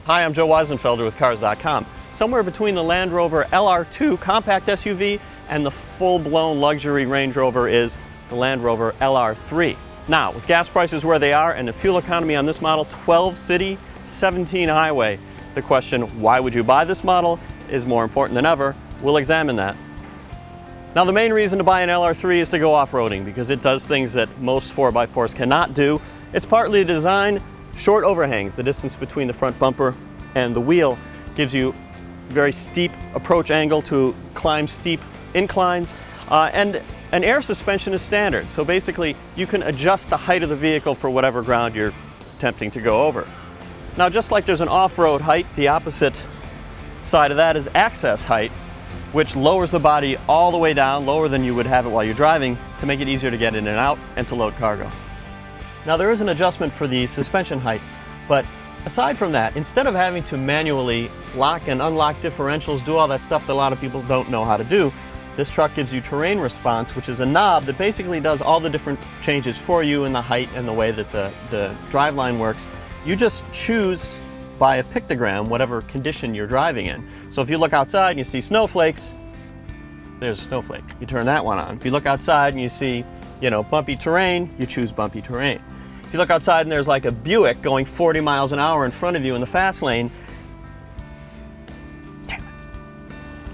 Hi, I'm Joe Wiesenfelder with Cars.com. Somewhere between the Land Rover LR2 compact SUV and the full-blown luxury Range Rover is the Land Rover LR3. Now, with gas prices where they are and the fuel economy on this model, 12 city, 17 highway, the question, why would you buy this model, is more important than ever. We'll examine that. Now, the main reason to buy an LR3 is to go off-roading because it does things that most 4x4s cannot do. It's partly design. Short overhangs, the distance between the front bumper and the wheel, gives you very steep approach angle to climb steep inclines, and an air suspension is standard. So basically, you can adjust the height of the vehicle for whatever ground you're attempting to go over. Now, just like there's an off-road height, the opposite side of that is access height, which lowers the body all the way down, lower than you would have it while you're driving, to make it easier to get in and out and to load cargo. Now, there is an adjustment for the suspension height, but aside from that, instead of having to manually lock and unlock differentials, do all that stuff that a lot of people don't know how to do, this truck gives you terrain response, which is a knob that basically does all the different changes for you in the height and the way that the driveline works. You just choose by a pictogram whatever condition you're driving in. So if you look outside and you see snowflakes, there's a snowflake. You turn that one on. If you look outside and you see, bumpy terrain, you choose bumpy terrain. If you look outside and there's like a Buick going 40 miles an hour in front of you in the fast lane, damn it.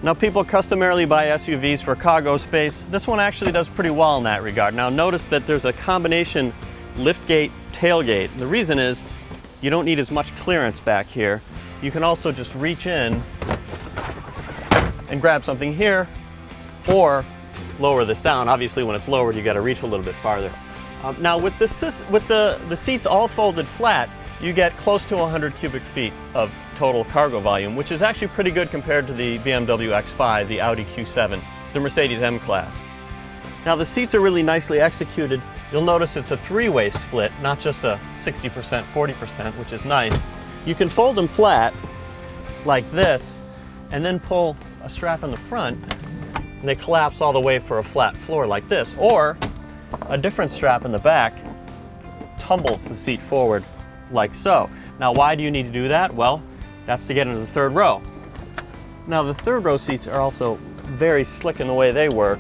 Now, people customarily buy SUVs for cargo space. This one actually does pretty well in that regard. Now, notice that there's a combination liftgate, tailgate. The reason is you don't need as much clearance back here. You can also just reach in and grab something here or lower this down. Obviously, when it's lowered, you got to reach a little bit farther. Now, with the seats all folded flat, you get close to 100 cubic feet of total cargo volume, which is actually pretty good compared to the BMW X5, the Audi Q7, the Mercedes M-Class. Now, the seats are really nicely executed. You'll notice it's a three-way split, not just a 60%, 40%, which is nice. You can fold them flat like this and then pull a strap in the front and they collapse all the way for a flat floor like this. Or a different strap in the back tumbles the seat forward like so. Now, why do you need to do that? Well, that's to get into the third row. Now, the third row seats are also very slick in the way they work.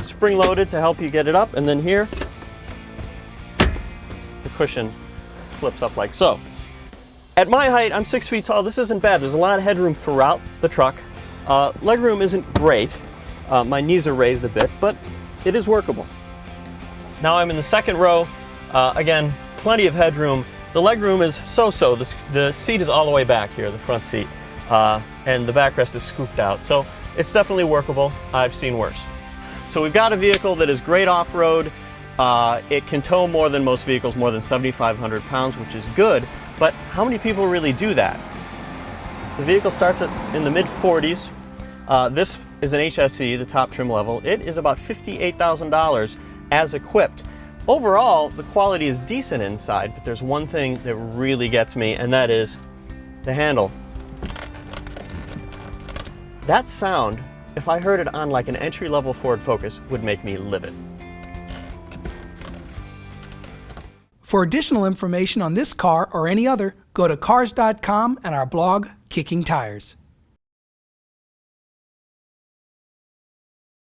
Spring-loaded to help you get it up, and then here, the cushion flips up like so. At my height, I'm 6 feet tall. This isn't bad. There's a lot of headroom throughout the truck. Legroom isn't great. My knees are raised a bit, but it is workable. Now I'm in the second row. Again, plenty of headroom. The legroom is so-so. The seat is all the way back here, the front seat, and the backrest is scooped out. So it's definitely workable. I've seen worse. So we've got a vehicle that is great off-road. It can tow more than most vehicles, more than 7,500 pounds, which is good. But how many people really do that? The vehicle starts in the mid-40s. This is an HSE, the top trim level. It is about $58,000 as equipped. Overall, the quality is decent inside, but there's one thing that really gets me, and that is the handle. That sound, if I heard it on like an entry-level Ford Focus, would make me livid. For additional information on this car or any other, go to Cars.com and our blog, Kicking Tires.